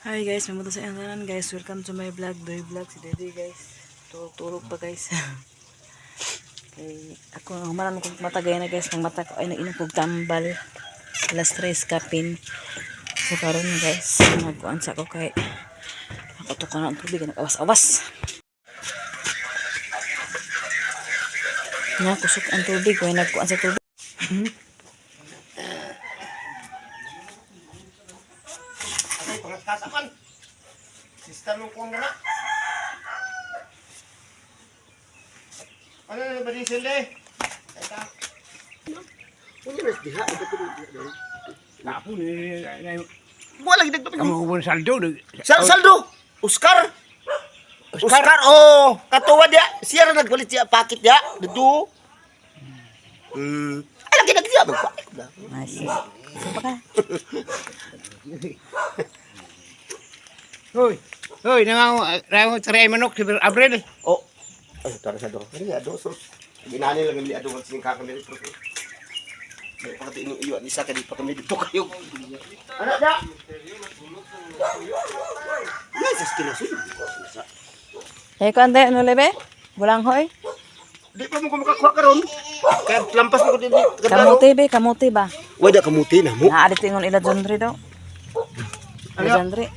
Hi guys, mamunta sa inyo guys. Welcome to my vlog, Doy Vlog. Si Dede guys. Tulog pa guys. Okay, ako humanan kong matagay na guys. Ang mata ko ay nainom kong tambal. Alas 3 kapin. So karon guys, magkuan sa ko kay ako to ko na ang tubig, nag-awas-awas. Kusok ang tubig, kaya nagkuan sa tubig. Kasapan. Sister mo kung na. Ano na ba din sila eh? Ano na diha? Napo ni Wala lagi dagdag. kamu pun saldo. Saldo. Oscar. Oscar oh, katuwa dia. Siya na nagpalit siya packet dia. Dito. Ay lagi nagdiya ba? Masih. Siapa ka? Hoy. Hoy, nang taray manok si Abril. Oh. Ay, tara sa do. Kani ado sus. Ginani lang ni ado ng sing kakamera pro. May pakati ino iyo isa kadi pa kami dito kayo. Ana da. Yes, kinasul. Eh, kung ano lebe? Bulang hoy? Di pa mo ko makakuha karon. Kaya lampas mo ko din. Kamuti ba? Wala kamuti na mo. Naadit ingon ila Jondre daw. Ila Jondre.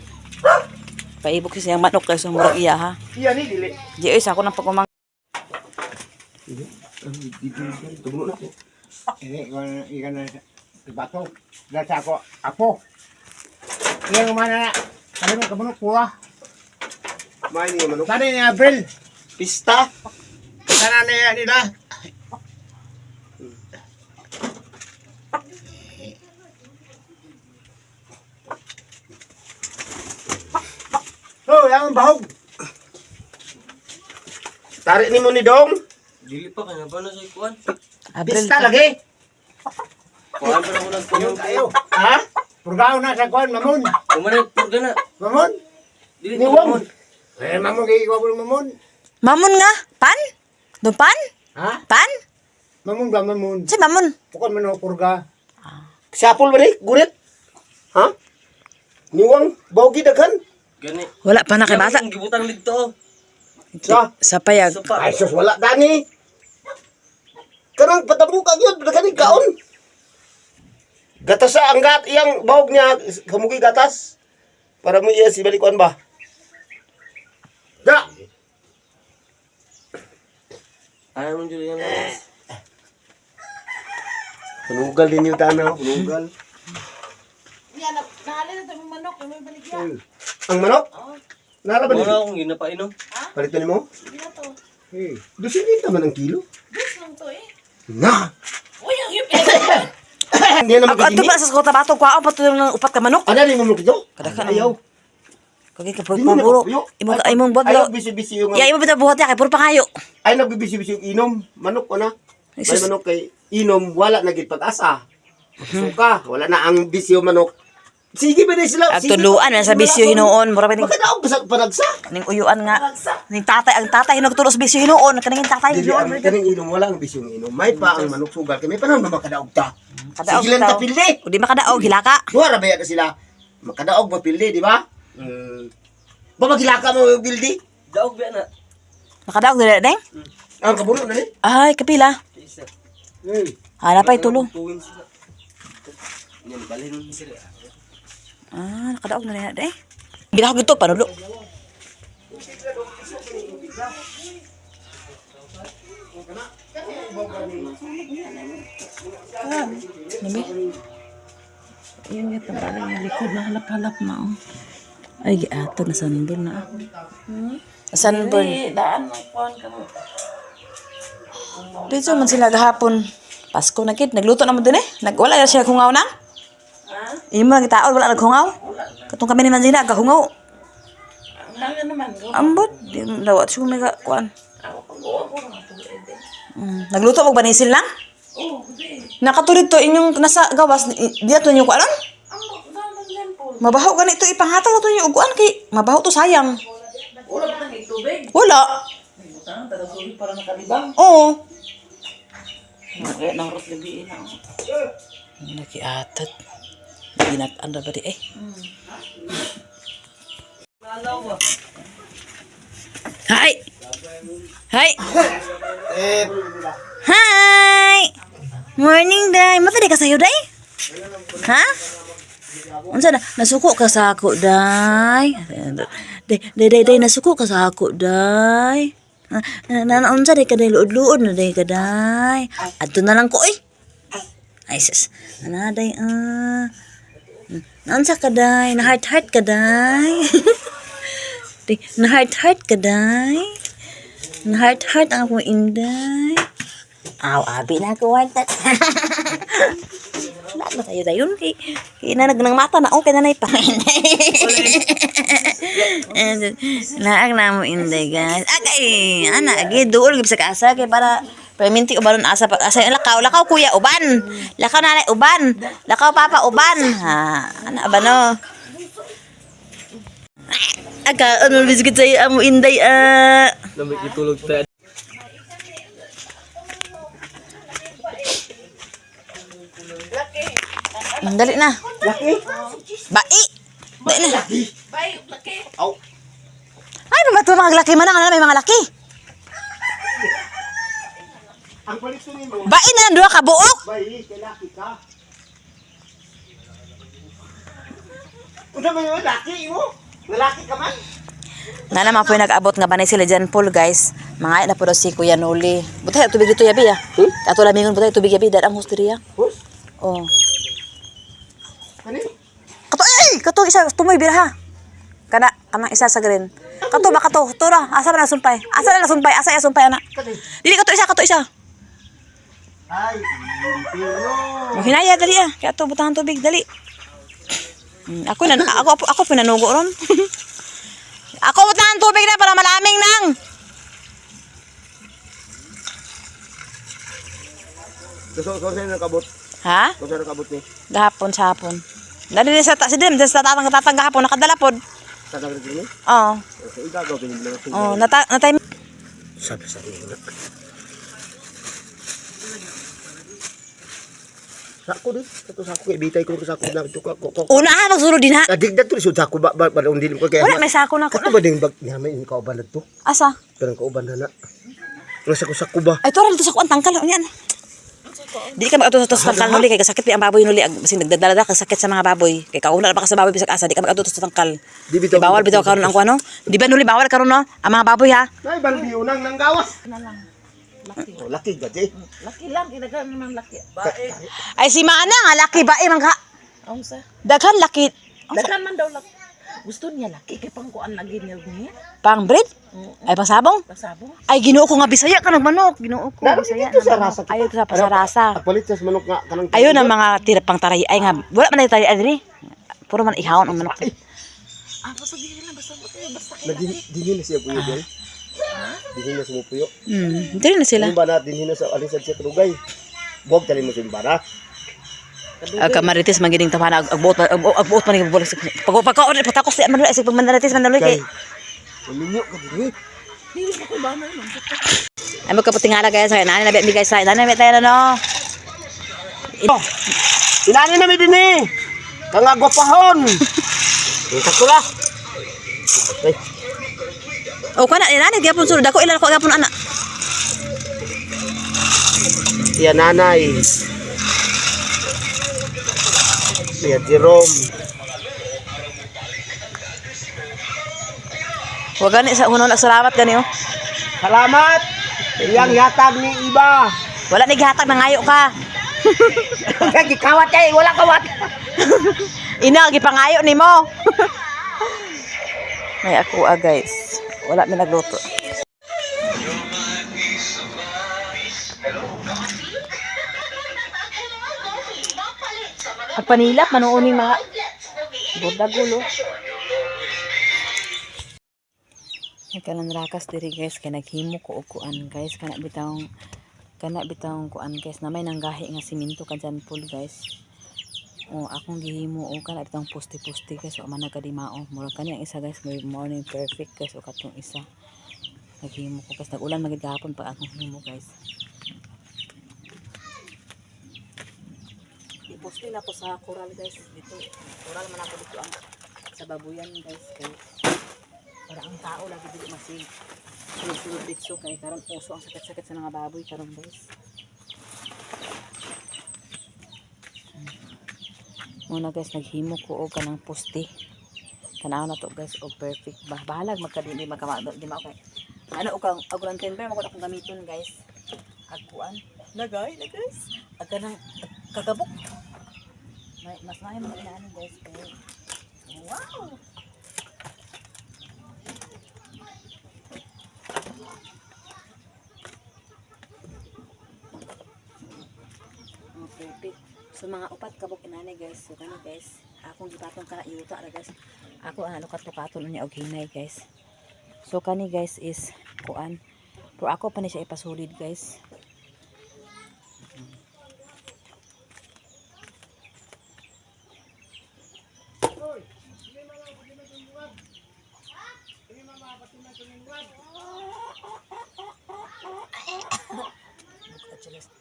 Paibok siya siyang manok kaysa murag iya ha. Iya ni dili. Di oy sa ako nang pagkumang. Ini ikan bato. Dasa ako apo. Yang mana na? Ano mo kamunok puwa? May ni manok. Tani ni Abril. Pista. Sana nila. Oh, yang bahog. Tarik ni mo ni dong. Dili pa kanya ba na sa ikuan? Abril. Pista lagi. Kuan pa na ko nagpuyo kayo. Ha? Purgaw na sa kuan mamon. Kumanin purga na. Mamon. Dili Ni ko wam. mamon. Mamon kay iwa mamon. Mamon nga. Pan? Dumpan? Ha? Pan? Mamon ga mamon. Si mamon. Pukon man ako purga. Sapol ba ni? Gurit? Ha? Niwang bawgi daghan. Gani. Wala pa na kay basa. Ang gibutang dito. Sa Sa payag. Sopa. ay sus wala gani. Kanang patabuka gyud daghan ni kaon. Gatas sa anggat iyang bawog niya kamugi gatas. Para mo iya si balikuan ba? Da. Ayaw mo dyan yan. Punugal din yung tanaw, punugal. Yan, nahalin na ito yung manok. May baligya. Ang manok? Nara ba Wala dito? akong ginapainom. Palitan mo? Hindi na to. Dusin din naman ang kilo. Dos lang to eh. Na! Uy, ang yun. Hindi naman Ako ato ba sa kota bato ko ako patulong ng upat ka manok. Ano rin mo ito? Kada ka Ayaw. Kagi ka Di mo na puro. kapuyo. Imong bag Ayaw lo. bisi-bisi yung... Ya imo bitaw buhat ya kay puro pangayo. Ay nagbibisi-bisi yung inom. Manok ko na. May Jesus. manok kay inom, wala na gid pag-asa. Suka, wala na ang bisyo manok. Sige ba na sila? Agtuluan na sa bisyo hinuon, mura pa ning Makadaog pa sa panagsa. ning uyuan nga. Ning tatay, ang tatay nagtulo sa bisyo hinuon, kanang tatay Dili ang hinuon. kaning inom wala ang bisyo ng inom. May pa ang manok sugal kay may panahon na makadaog ta. Kadaog Sige lang taw. ta pildi. Kung di makadaog hilaka. Duha ra ba yan sila? Makadaog ba pildi, di ba? Ba magilaka mo yung pildi? Daog ba na? Makadaog dili deng. Ang kabulo na ni. Ay, kapila. Isa. Hala pa tulo. Tuwin sila. Yan, balhin sila. Ah, nakadaog na deng. Bila ko gito panulo. Nabi. Yung ito parang yung likod na halap-halap na oh. Ay, ato na sunburn na ako. Sunburn. Daan ng kuan ka mo. Dito man sila gahapon. Pasko na kid. Nagluto naman din eh. Wala na siya hungaw na. Imo lang itaon, wala naghungaw. Katong kami ni Manzina, gahungaw. Nanga naman. Ambot. Di dawat siya may kuan. Nagluto mo ba nisil lang? Nakaturid to inyong nasa gawas. Di ato niyo kuan? Mabaho ganito ipanghatag na to yung uguan kay mabaho to sayang. Wala ba nang tubig? Wala. Butang, taga-sulit para nakalibang. Oo. Nang rot gabi na. Nakiatat. Ginat-anda ba di eh. Hi. Hi. Eh, Hi. Morning, day. Mata di ka sayo, day? Ha? Unsa na? Nasuko ka sa ako, day. Day, nasuko ka sa ako, day. Unsa day ka, day? Luod-luod na, day ka, day. Adto na lang ko, eh. Ay, sis. Ana, day, Unsa ka, day? Na-heart-heart ka, day. Na-heart-heart ka, day. Na-heart-heart ang akong inday. Aw, abi na ako, wantat. Lahat na tayo dayon. Kaya na nang mata na, okay na na ipahinday. Laag na mo inday, guys. Agay, ana, agay, dool, gibsa ka asa, kaya para perminti ubanon asa, asa yung lakaw, kuya, uban. Lakaw nanay, uban. Lakaw, papa, uban. Ha, ana, ba no? Aga, ano, bisigit sa'yo, amo inday, lamig itulog tayo. Dali na. Laki? Bai. Dali na. Bay, laki. Aw. Ay, mga laki man na, may mga laki. Ang palito ni mo. Bai na lang, duha ka buok. Bay, kay laki ka. Unsa man yung laki mo? Lalaki ka man? Na naman po yung nag-abot nga banay sila dyan, Paul, guys. Mga na po daw si Kuya Noli. Butay, tubig dito, yabi, ah. Kato lamingon, butay, tubig, yabi, dad ang husteriya. Hus? Oh. Ano? Kato, kato, isa, tumoy, biraha. Kana isa sa green. Kato ba, kato, tura, asa ba na sumpay? Asa na sumpay, asa ya sumpay, anak. Dili, kato, isa. Ay, pino. Hinaya, dali, ah. Kaya to, butahan tubig, dali. Ako pinanugo ron. Ako butahan tubig na para malaming nang. So saan nakabot? Ha? So saan nakabot ni? Gahapon sa hapon. Dali sa tatang gahapon nakadala pod. Sa kabot ni? Oo. So igagaw pinili na. Oh, natay Sabi sa ina. Sako di, kato sako kay bitay ko sako na ko. una ha magsulod din ha. Digdag to sud sako ba undil ko kay. Wala may sako na ko. Kato ba ding bag niya may ka uban to? Asa? Kanang ka uban na. Wala sako ba? Ay tora dito sa ko ang tangkal yan. Dili ka mag-ato sa tangkal nuli kay kasakit pi ang baboy nuli basin nagdadala ka sakit sa mga baboy kay kauna pa ka sa baboy bisag asa di ka mag-ato sa tangkal. Di bitaw. Bawal bitaw karon ang kuno. Di ba nuli bawal karon no ang mga baboy ha. Nay balbiyo nang gawas. Na lang. Laki. Oh, laki gadi. Laki lang, inagan naman laki. Bae. Ay si Mana nga laki ba man ka. Unsa? Daghan laki. Dagan man daw laki. Gusto niya laki kay pangkuan lagi niya niya. Pang bread? Ay pasabong? Pasabong. Ay ginoo ko nga Bisaya ka manok. Ginoo ko Dapat Bisaya. dito sa rasa. Ay ito sa pasarasa. Palit sa manok nga kanang. Ayun ang mga tirapang taray ay nga wala man tayo adri. Puro man ihawon ang manok. Ah, basta di lang basta Dinhin na siya puyo dai. Dinhin na sumupuyo. Hindi na sila. Yung bana dinhin na sa alisad siya trugay. Buwag tali mo sa bana. Kamarites magining tamana agbuot man ni bolis. Pagka patakos si man si pagmanarites man daloy kay. Uminyo ka dinhi. Dili ko ba na yun. Ay magkaputingala guys, ay nani na bet mi guys, ay nani bet tayo no. Inani na mi dinhi. Kang agwapahon. Sakula. Ay, O kana nani gyapon sulod ako ilan ko gyapon ana. iya nanay. Iya Jerome. Wa gani sa hunon salamat gani oh. Salamat. Iyang yatag ni iba. Wala ni gihatag nangayo ka. Kagi kawat kay wala kawat. Ina gipangayo nimo. May ako guys. Wala mi nagluto. Pagpanilap manuuni mga budagulo. Kanang rakas diri guys kay naghimo ko og kuan guys kana bitawng kuan guys na may nanggahi nga simento kadyan pool guys. O akong gihimo o kana bitawng poste-poste guys o man nagkadimao. Mura kani ang isa guys may morning perfect guys o katong isa. Naghimo ko guys nag-ulan magid gahapon pa akong himo guys. Iposte na ko sa coral guys dito. Coral man ako dito ang sa babuyan guys kay Para ang tao lagi dili masig. Sulod ditso kay karon puso ang sakit-sakit sa mga baboy karon guys. Muna guys naghimo ko og kanang poste. Tanaw na to guys og perfect ba. Bahalag magkadili di mao kay. Ano og kang agron timber mo ko akong gamiton guys. Agkuan. Lagay na guys. Aga nang kagabok. Mas may mga inaan guys kay. Wow. Perfect. So mga upat kabok inani guys. So kani guys, akong gipatong kana yuta ra guys. Ako ang lukat-lukaton niya og hinay guys. So kani guys is kuan. Pero ako pa ni siya ipasulid guys.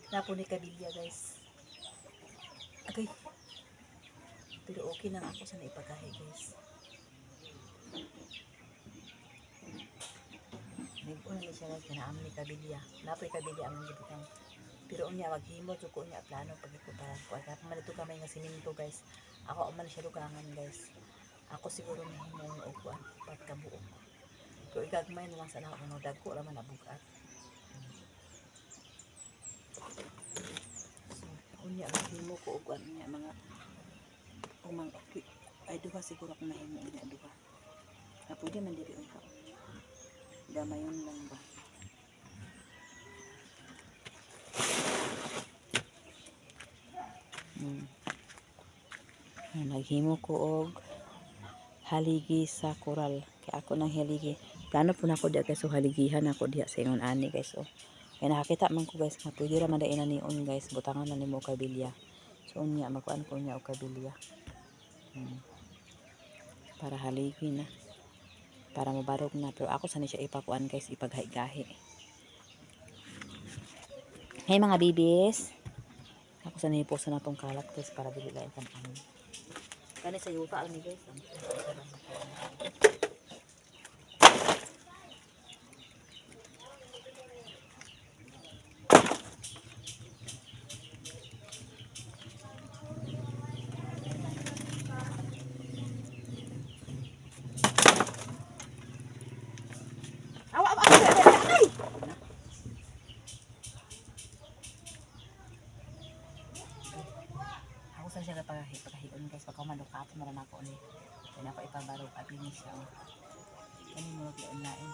Napo ni kabilya guys. Okay. Pero okay lang ako sa naipagahe guys. Nag-una ni siya guys, kanaam ni kabilya. Napo'y kabilya ang gibutan. Pero unya maghimo jud ko unya plano pagikutan ko. Kaya pamalito kamay nga siminto guys. Ako man siya lugangan guys. Ako siguro mahimong og kuan pagkabuok. Pero igagmay na lang sana ako dagko ra man nabugat. Unya maghimo ko og unya mga umang ay duha siguro kung mahimo unya duha. Na pwede man dili unta. Gamayon lang ba. Naghimo ko og haligi sa koral. Kaya ako nang haligi. Plano po na ako diya guys. So haligihan ako diya sa ingon ani guys. So kaya nakakita man ko guys. Nga pwede raman dahil na niyon guys. Butangan na ni mo kabilya. So unya magkuan ko niya og kabilya. Para haligi na. Para mabarog na. Pero ako sana siya ipakuan guys. Ipaghay-gahi. Hey mga bibis. Ako sana iposa na tong kalat guys. Para dili lain kan kani sa yuta ni guys. Ako sa siya pagkahiton guys, pagka malukato maran ako ni. Kaya ako ipabarog at ini siya. Kani mo lain-lain.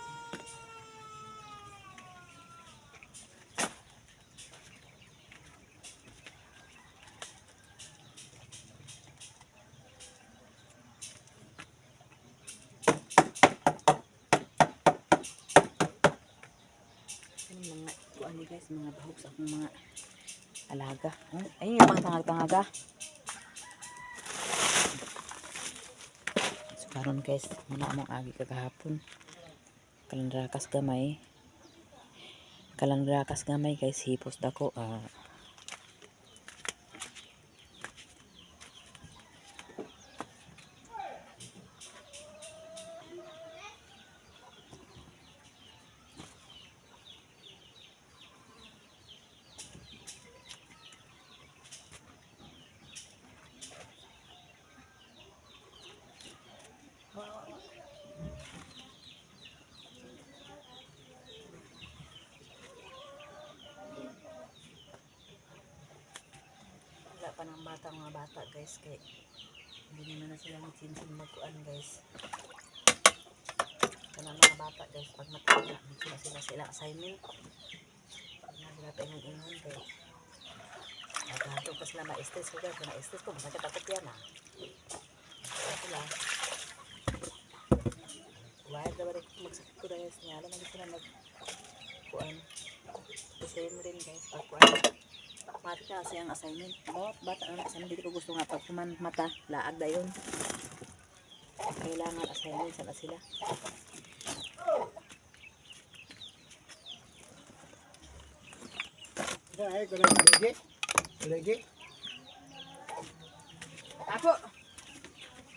Kani mga kuan ni guys, mga bahog sa akong mga alaga. Ayun yung pang-tangaga. So karon guys, muna among agi kagahapon. Kalandrakas gamay. Kalandrakas gamay guys, hipos dako. Pa ng mga bata guys kay hindi naman na sila nagsinsin magkuan guys. Kanang mga bata guys pag matanda sila assignment pag na sila pinag-inon kay naghato pa sila ma-stress ko guys. Na-stress ko masakit ako yan ako lang wala daw rin magsakit ko guys nga alam na sila magkuan kasi rin guys pagkuan mati ka kasi ang assignment. Bata na assignment. Dito ko gusto nga pag mata, laag na yun. Kailangan assignment. Sana sila.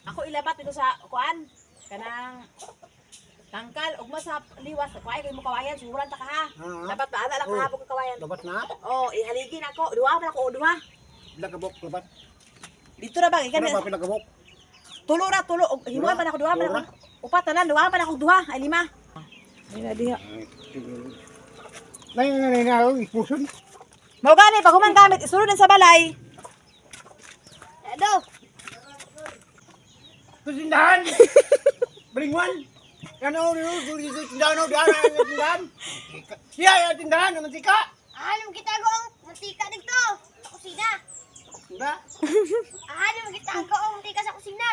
Ako ilabat dito sa kuan. Kanang Tangkal, ugma sa liwas. Kuhay ko mo kawayan, siguran ta ka ha. Ah. Dapat paala lang Oh. kahapon ka kawayan. Labat na. Oh, ihaligin ako. Duha man ako, duha. Lagabok, labat. Dito na bang, ikan Ano ba pinagabok? tulo na, tulo. Himuan man ako, duha man Tulo ako. Upat na lang, duha man ako, duha. Ay, 5. Ay na diha. Ngayon na ako, ipusun. Mao gani pag human gamit isulod sa balay. Edo. Kusindahan! Balingwan! Ano, tindahan, tindahan. Siya, tindahan, naman sika. Ahanam kita ang mantika dito sa kusina. Diba? Ahanam kita ang mantika sa kusina.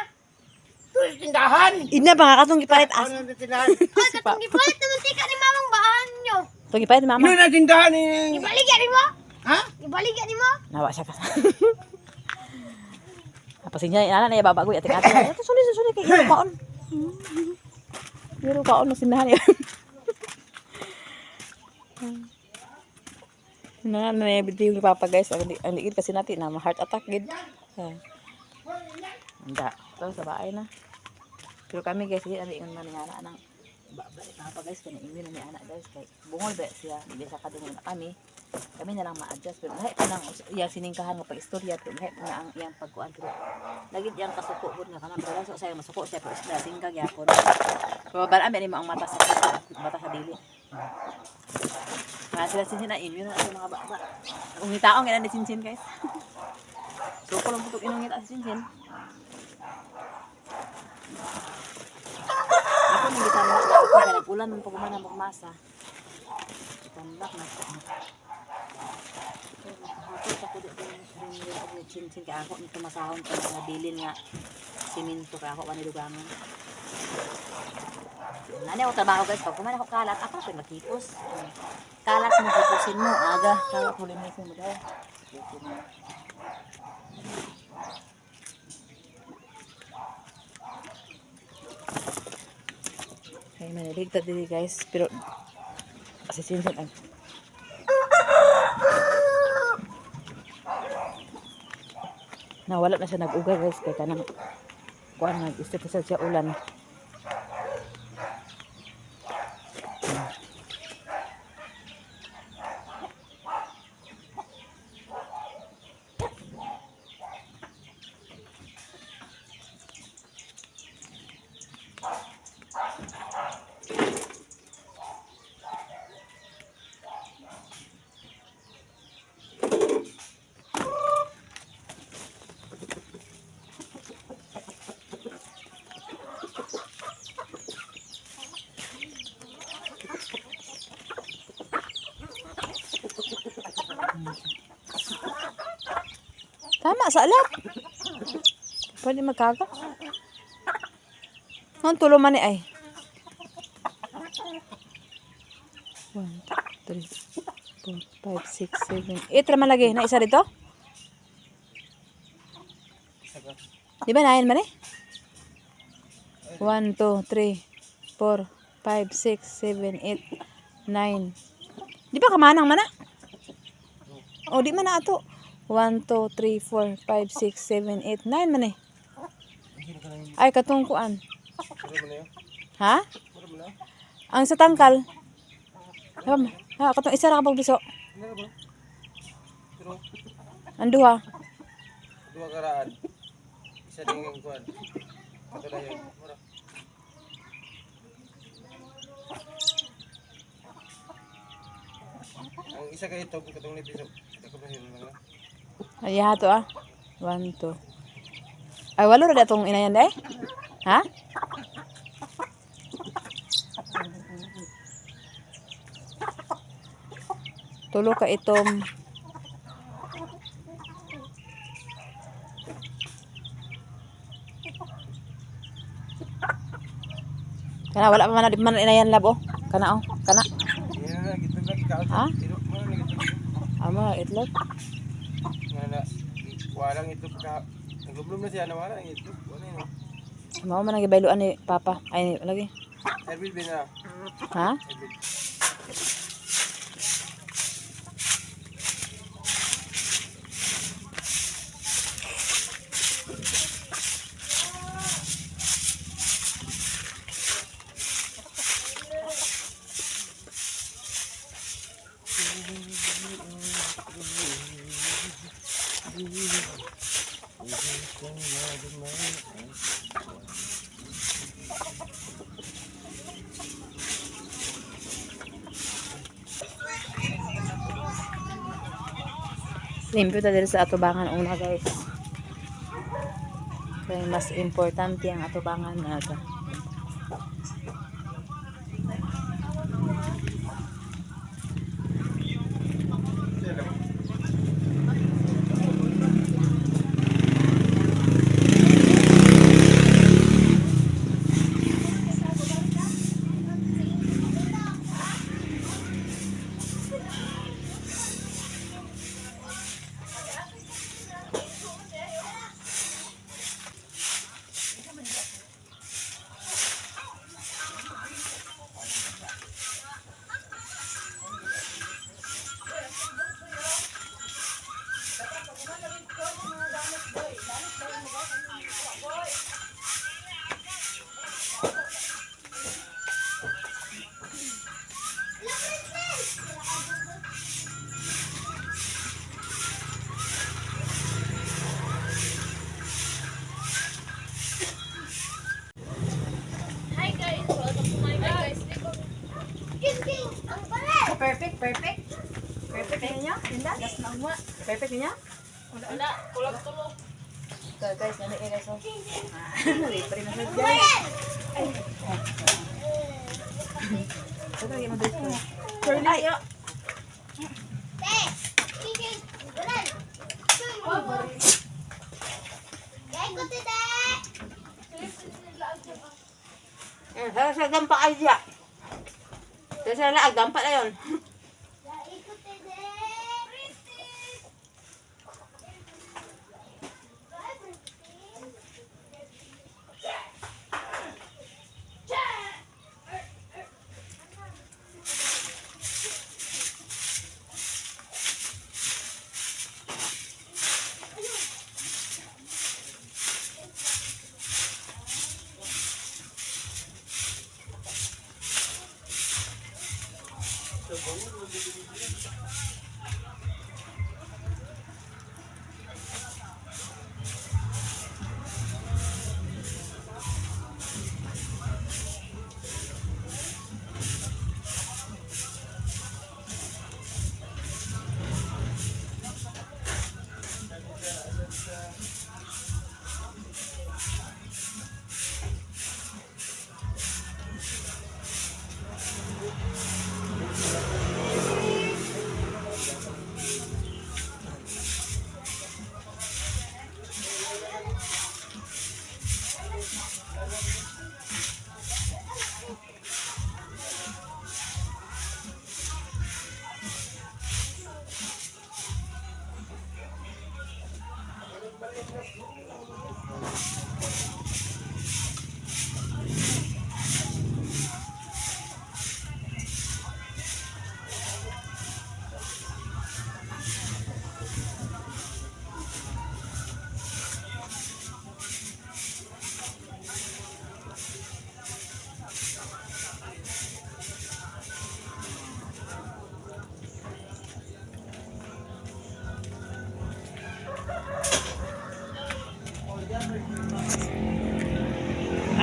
Ito yung tindahan. Ina ba nga katong gipalit as. Ano yung tindahan? Ay, katong gipalit na mantika ni mamang baan nyo. To gipalit ni mama. Ano na tindahan ni... Ibaligyan ni mo? Ha? Ibaligyan ni mo? Nawa siya pa. Apa sinya ana na ya baba ko ating ating. Ito suni kay iro kaon. Iro kaon na sinahan ya. Na video ni papa guys, ang liit kasi natin na heart attack gid. Anda, to sa bahay na. Pero kami guys, di ani ingon man nga nang baba ni papa guys kani ingon ni anak guys kay bungol ba siya, di sa kadungog na kami. Kami na lang ma-adjust pero lahi pa nang iyang siningkahan nga pag-istorya pero lahi pa na ang iyang pagkuan pero lagi diyang kasuko gud nga kana pero so saya masuko siya pero isda singgag yapon. Pero balaan ni mo ang mata sa dili. Sila sinsin na immune na mga baba. Ungitaong ina ni sinsin guys. So ko lang putok inungita si sinsin. Ako nang gitama ko nag-ulan man pag man magmasa. Tambak na ko. Ako din sinsin ka ako nito masahon ko na bilin nga siminto ka ako manilugangan. Nani ako trabaho guys, pag kumain ako kalat, ako na magkipos. Kalat mo, kipusin mo, aga. Kalat mo, linisin mo daw. Okay, maniligtad din guys, pero asisinsan ay. Nawala na siya nag-uga guys, kaya kanang kuan nag-isip siya ulan. Tama sa alat. Pwede magkaga. Ang tulo man ni ay. 1, 2, 3, 4, 5, 6, 7, 8 raman lagi. Na isa dito? Di ba nahin man eh? 1, 2, 3, 4, 5, 6, 7, 8, 9. Di ba kamanang man na? O di man na ato. 1, 2, 3, 4, 5, 6, 7, 8, 9 man eh. Ay, katungkuan. Ha? Ang sa tangkal. Ha, katong isa ra ka pagbiso. Ando ha. Dua karaan. Isa din yung kuan. Katulayan. Mura. Ang isa ka ito, katong nipiso. Ako ba yun lang. Ay, hato ah. 1, 2. Ay, walo ra datong inayan day? Ha? Tulo ka itom. Kana wala pa man di man inayan lab oh. Kana oh, kana. Yan na, gitna lagi ka. Ha? Tiro mo na gitna. Ama itlog. Nga na, walang ito ka. Naglublom na siya na wala ito. Wala yun. Mao man ang gibayloan ni Papa. Ay lagi. Erbil bin na. Ha? Erbil. Limpyo ta diri sa atubangan una guys. Kaya mas importante ang atubangan natin. King, ang balik! Perfect. Perfect niya? Hindi, last na mo. Perfect niya? Wala, kulag-tulog. So guys, ano guys? Libre na sa dyan. Ito lagi mo dito. Ay! Te! King, ang balik! Kaya ko tete! Sa dampa kayo siya. Sa laag, dampa na yun. Kaya ko tete!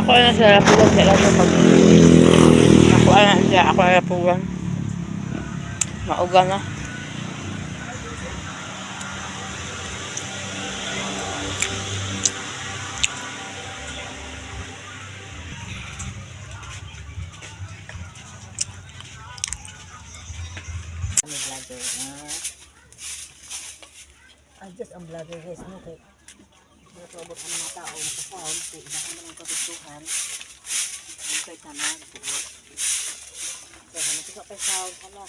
Ako na sa lapugan sila sa pag... Ako na siya, ako na lapugan. Mauga na. Adjust ang vlogger guys, no? Kaya natubot ang mga tao sa sound, kaya iba ka naman kagustuhan. Ang kaya tanan, buot. Kaya hanapin ka pa sound, hala.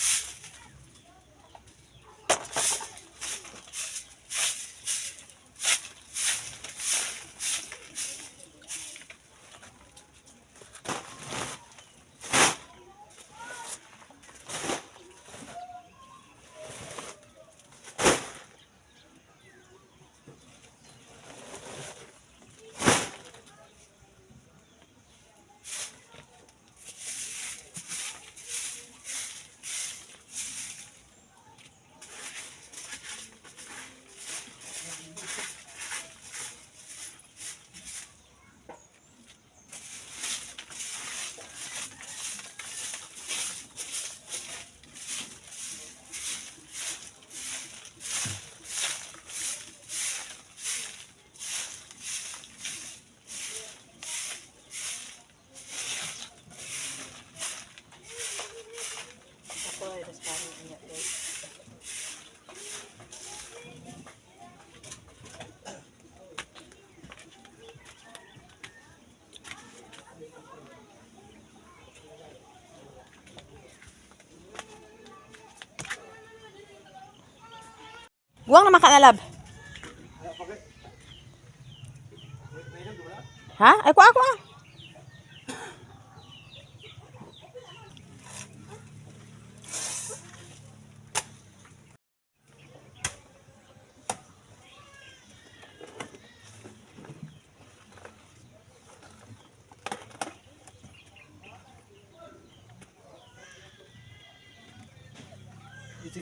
Buwang na makanalab. Ha? Ay, kuha, kuha.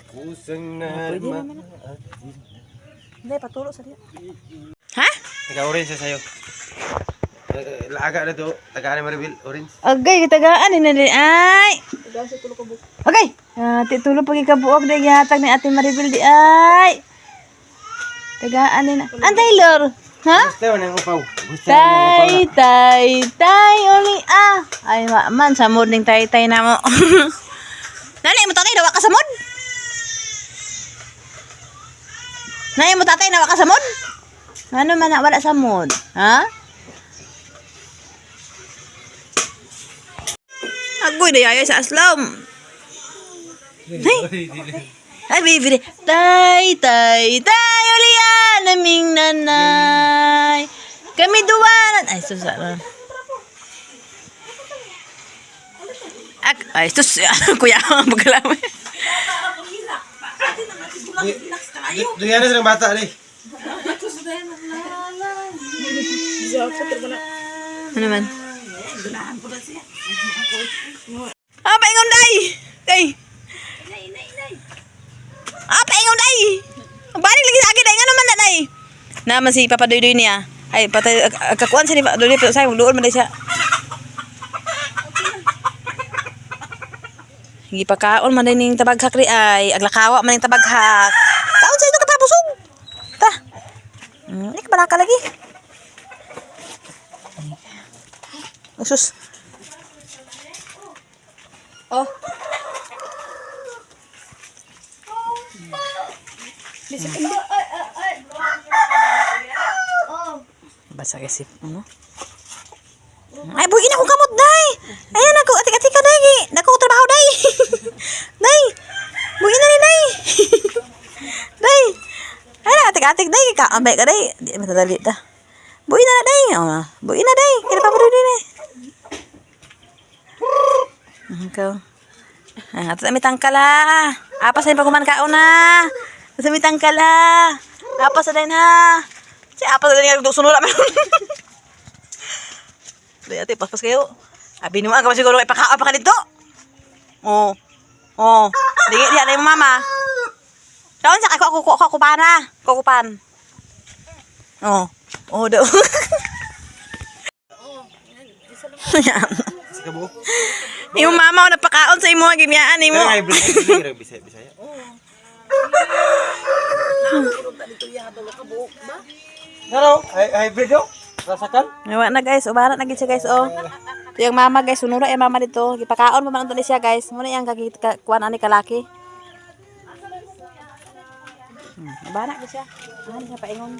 Kusang Pwede naman. Hindi, patulo sa diya. Ha? Naka-orange sa'yo. Laaga na to. Tagaan ni Maribel. Orange. Okay, kitagaan ni nani. Ay! Okay. Titulo pagi kabuok na gihatag ni Ate Maribel di ay. Tagaan ni na. Ang Taylor. Ha? Gusto mo nang upaw. Tay, uli ah. Ay, man, sa mood ning tay na mo. Nani mo tatay, nawa ka sa mood? Nani mo tatay, nawa ka sa mood? Ano man na, wala sa mood? Ha? Agoy, dayaya sa aslam. Ay, baby. Tay, uli ah, naming nanay. Kami duwanan. Ay, susah. Ay, sus, kuya, magkalaman. Duyan na silang bata ni. Ano man? Ah, paingon day! Kay! Ah, paingon day! Balik lagi sa akin day, nga naman na day! Naman si Papa Doy niya. Ay, patay, kakuan siya ni Papa Doy, pero sayang, doon man day siya. Hindi pa kaon man din yung tabaghak ri ay. Aglakawa man yung tabaghak. Kaon sa ito katapusog. Ta. Hindi ka balaka lagi. Usus. Oh. Basa kasi. Ano? Ay, buhin ako kamot, day. Ayan, ako, atik-atik ka, day. Naku, trabaho, day. Day. Buhin na rin, day. Day. Ayan, atik-atik, day. Kaambay ka, day. Di matadali ta. Buhin na, day. Oh, buhin na, day. Kaya pa din, day. Ikaw. Ato sa mitang kala. Apa sa paguman kaon na. Sa mitang kala. Apa sa din, ha. Si apa sa din, sunod naman. Ate, paspas kayo. Abi naman ka siguro ipakaon pa ka dito. Oh. Oh. Dingi diha na yung mama. Daon sa ako kupana. Kukupan. Oh. Oh, daw. Sikabo. Yung mama ko napakaon sa imo gimyaan imo. Ay, Bisaya. Bisaya. Hello, hybrid yo. Rasakan? Ngawa na guys, ubara na gid siya guys oh. Ito yung mama guys, sunura yung mama dito. Gipakaon pa man unto ni siya guys. Muna yang kuan ani kalaki. Ubara gid siya. Ano siya paingon.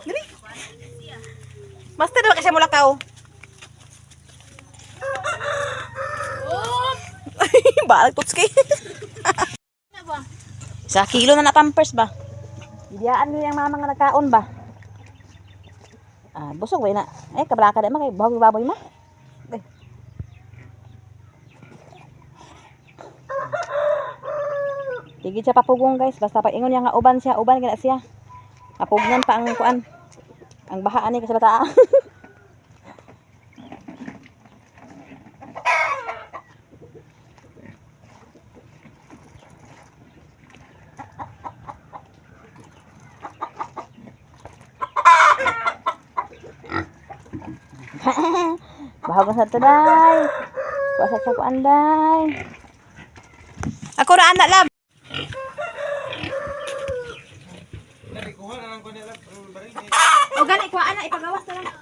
Dili. Master ba kasi mulakaw? Balag tutski. Sa kilo na pampers ba? Biyaan niyo yung mama nga nagkaon ba? Ah, busog way na. Eh, kablaka na kay baboy mo. Tigid siya papugong guys, basta pa ingon niya nga uban gina siya. Papugnan pa ang kuan. Ang baha ani kasi bata. Bahag sa taday. Kuasa sa kuan day. Ako ra anak lab. O gani kuha ana ipagawas na lang.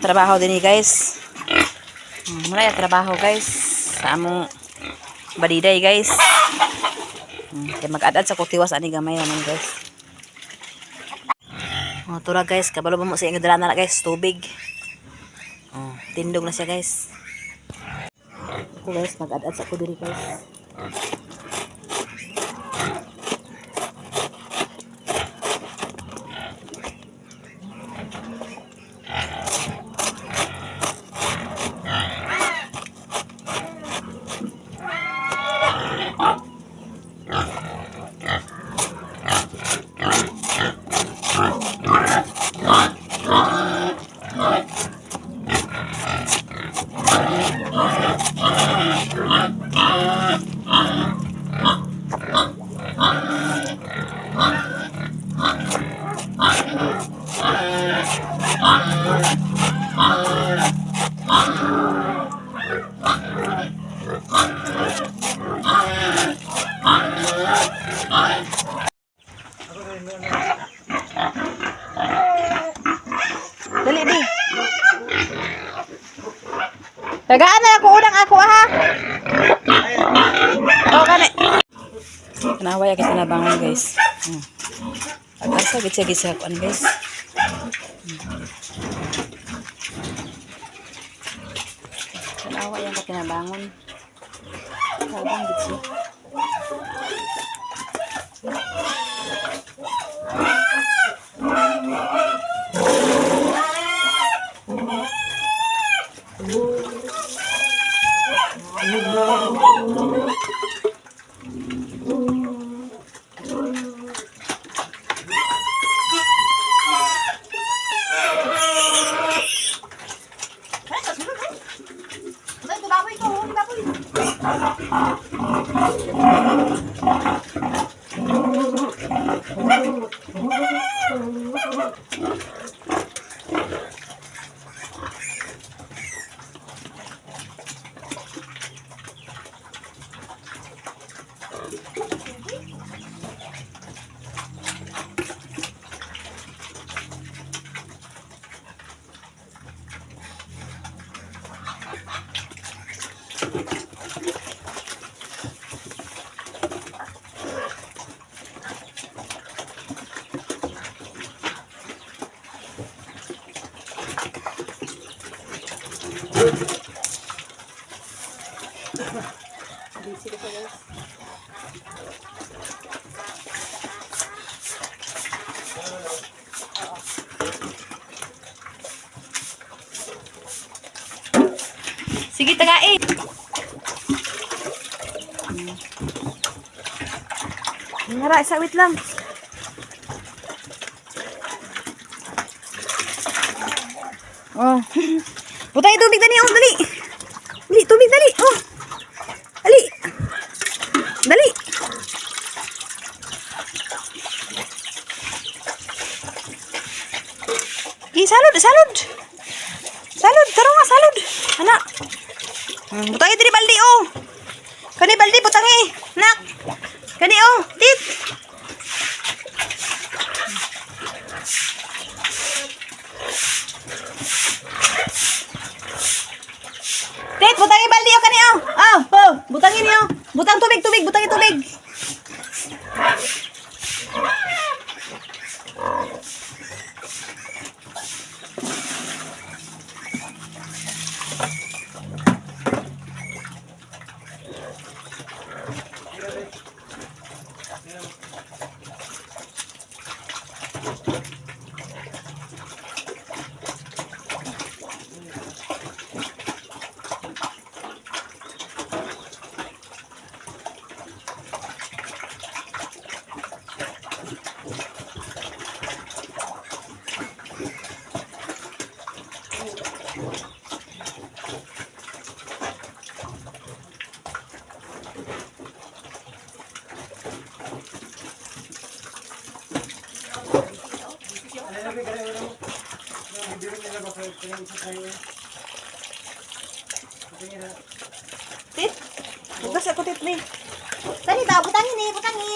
trabaho din guys. Muna yung trabaho guys. Sa among badiday guys. Kaya mag-add sa kutiwas ani gamay naman guys. Tura guys, kabalo ba mo sa ingadala na guys, tubig. Tindog na siya guys. Ako guys, mag-add sa ko diri guys. Dali di. Tagaan na ako unang ako ha. Kani. Naway kita na bangon guys. Agasa gitsa ako ano guys. Naway ang kinabangon. Sabang gitsa. Sige, tagain. Ngara, isa wait lang. Oh. Butay tubig dali, oh, dali. Dali, tubig dali. Oh. Dali. Dali. Salud, salud. Salud, taro nga, salud. Anak. Butang diri baldi oh. Kani baldi butangi. Nak. Kani oh, tit. Tit, butangi baldi oh kani oh. Oh, butangi niyo. Butang tubig, butangi tubig. Tit, bukas ako tit ni. Tani ba, butangi ni, butangi.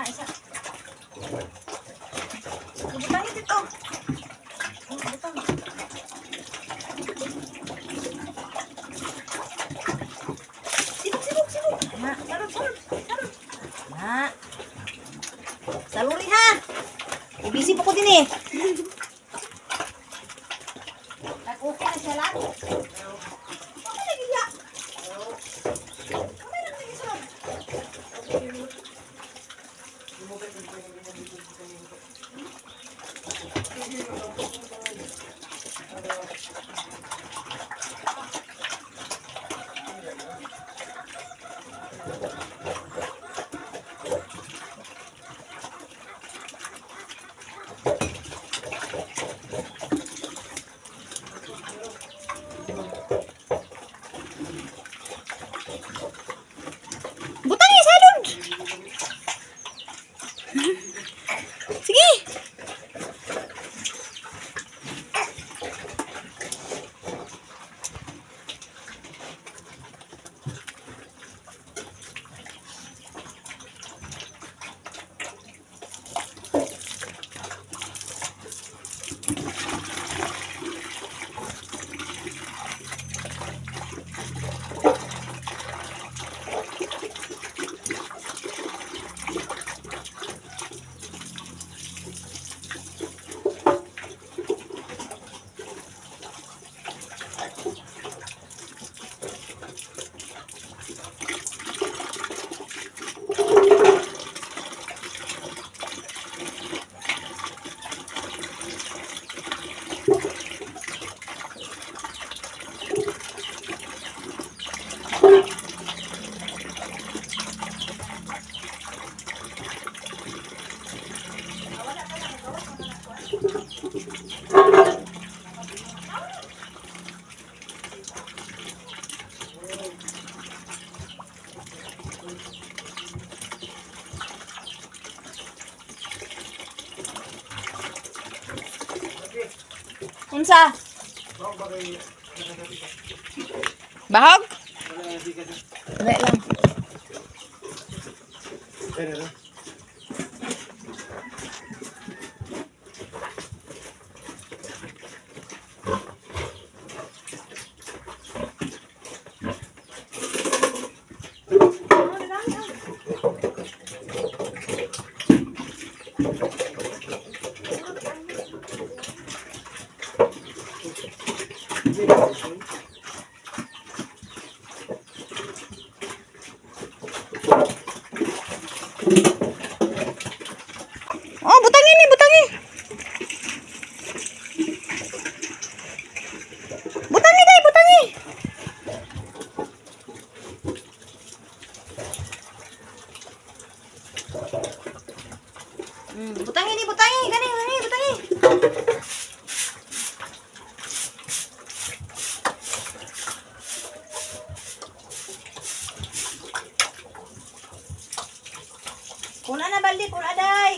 Isa. Isa lang? Ano lagi ya? Ano lagi sunod? Butang ya salud. Sige. Unsa? Bahog? Wala lang. Oh, butangi ni, butangi. Butangi dai, butangi. Butangi ni, butangi. Gani, gani, butangi. Puna na baldi, puna day.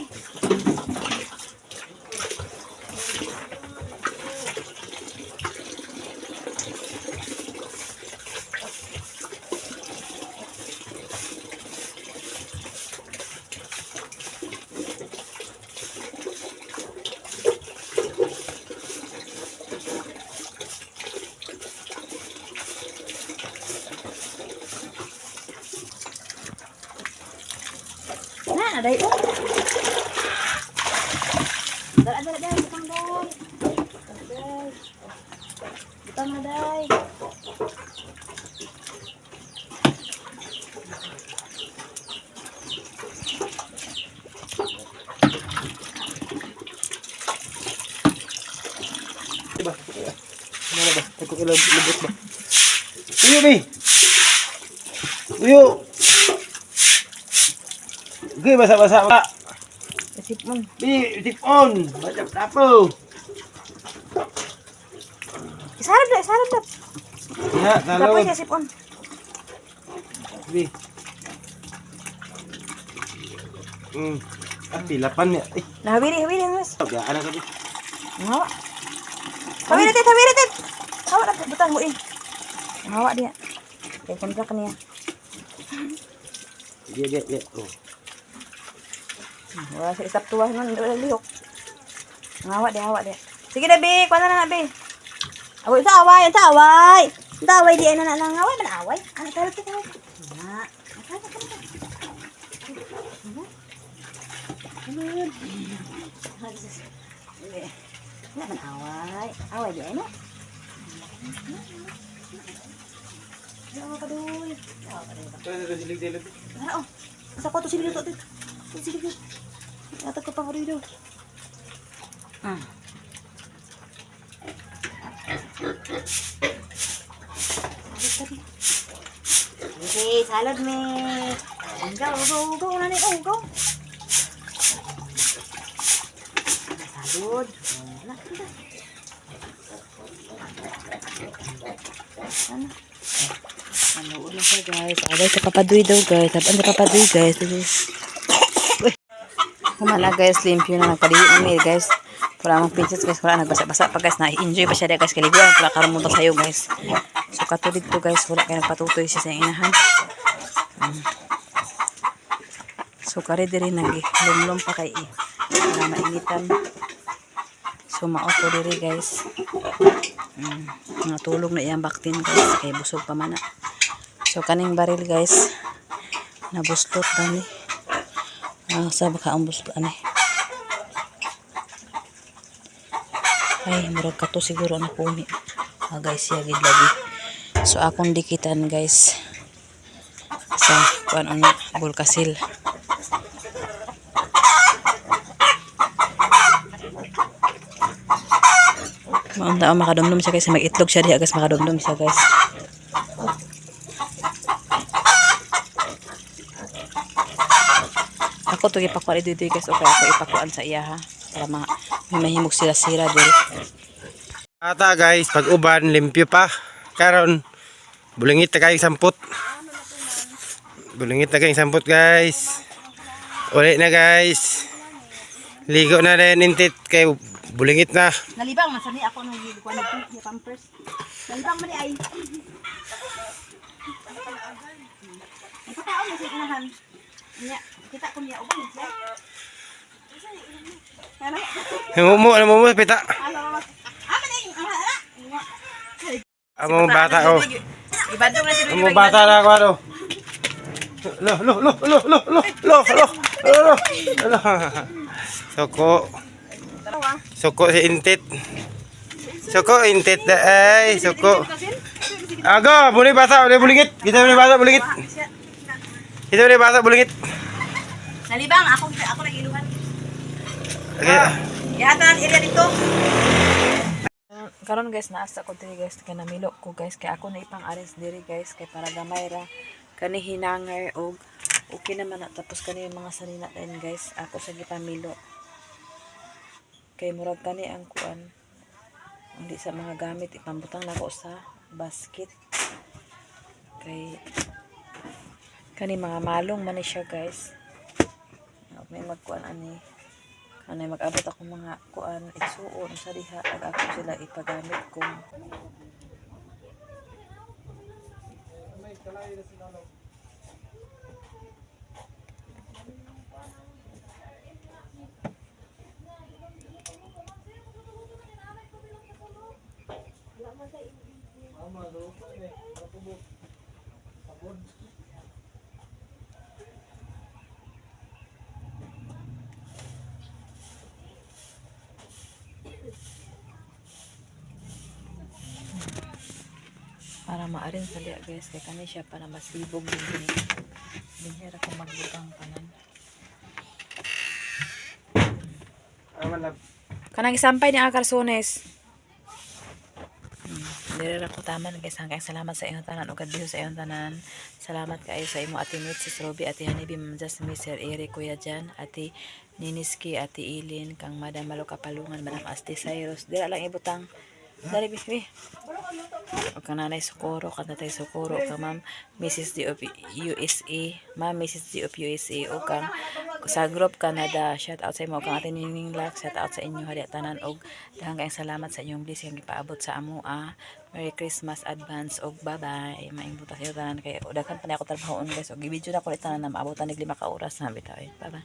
Na, day. Dala, dala, day. Butang, day. Day. Butang na, day. Diba? Ano ba? Ito ko labot ba? Uyo, Bi! Uyo! Okay, basa-basa ba? Isipon. Bi, tipon! Baca tapo! Isarap dah, isarap dah. Ya, Tapos talon! siya sipon. Bi. Pilapan ya. Nah, hawiri, mas. Ya, anak tadi. Hawa. Hawiri, tit, hawiri, tit. Hawa dah, butang mo eh. Hawa dia. Kaya kontrak niya. Dia. Oh. Wala sa isap tuwa nun, wala lihok. Hawa dia. Sige na, Bi. Kuha na, Bi. Away, sa away. Sa away, di ay na away. Manaway. Ano, tarot ka. Na. Wala man away. Away di ay na. Ano mga kadoy? Dilig-dilig. Ah, oh. Sa ko to silid to. Silid. Atag ko pa mo dito. Okay, salad me. Go na ni. Oh, go. Salud. Manood na siya guys. Abay sa papaduy daw guys. Taban sa papaduy guys. Uy. Kumana guys. Limpyo na nagpaliwi namin guys. Wala mong pinches guys. Wala nagbasa-basa pa guys. Na-enjoy pa siya guys. Kaliguan. Wala karumunta sa'yo guys. So katulid to guys. Wala kayo nagpatutoy siya sa inahan. So kare diri nag-lumlum pa kay para mainitan. So maoto diri guys. Mga tulog na iyang baktin guys. Kay busog pa man na. So kaning baril guys. Nabuslot dani. Sa baka ang buslot ani. Ay, murag ka to siguro na puni. Guys, yagid lagi. So akong dikitan guys. Sa kuan on bulkasil. Maunda makadumdum siya guys. Mag-itlog siya diha guys. Makadumdum siya guys. Ako to ipakuan dito guys. Okay, ako ipakuan sa iya ha. Para may mahimog sila-sira diri. Ata guys, pag uban, limpyo pa. Karon, bulingit na kayong samput. Bulingit na kayong samput guys. Ulit na guys. Ligo na rin intit kay bulingit na. Nalibang man sani ako nang gikuan nito, yung pampers. Nalibang man ni ay. Ito ka mo sa inahan. Nya, kita ko niya uban siya. Mumu, pita. Halo. Aman ay, ara. Among bata oh. Ibadong na sila. Among bata na ako ano. Lo. Soko si intit. Soko intit da ay, soko. Aga, boleh bata, boleh bulingit. Kita boleh bata bulingit. Kita boleh bata bulingit. Nalibang ako nagiluhan. Okay. Yata ang area dito. Karon guys, naasa ko diri guys. Kaya namilo ko guys. Kaya ako na ipang aris diri guys. Kaya para gamay ra. Kani hinangar og okay naman na. Tapos kani yung mga sanina rin guys. Ako sa gipamilo. Kay murag kani ang kuan. Hindi sa mga gamit. Ipambutang na ko sa basket. Kay kani mga malong man siya guys. May magkuan ani. Kanay mag-abot ako mga kuan igsuon sa diha ag ako sila ipagamit kung para maarin sa diya guys kay kani siya para masibog din ni dinhira ko magbutang kanan kanang isampay ni Akarsones dire ra ko taman guys hanggang salamat sa inyong tanan ug kadbiho sa inyong tanan salamat kaayo sa imo ati Mitzi Robi ati Hanibi Ma'am Jasmine Sir Eric Kuya Jan ati Niniski ati Ilin kang Madam Malo Kapalungan Madam Asti Cyrus dire lang ibutang dari bisbi o kang nanay Socorro kang tatay Socorro kang Ma'am Mrs. D of USA Ma'am Mrs. D of USA o kang sa group Canada shout out sa imo kang ating Nining Lak shout out sa inyo hali tanan og daghang kayong salamat sa inyong blessing gipaabot sa amo Merry Christmas advance og bye bye maing butas iyo tanan kay daghan pa ni ako trabahoon guys og i-video na ko tanan na maabotan nig 5 ka oras na bitaw bye bye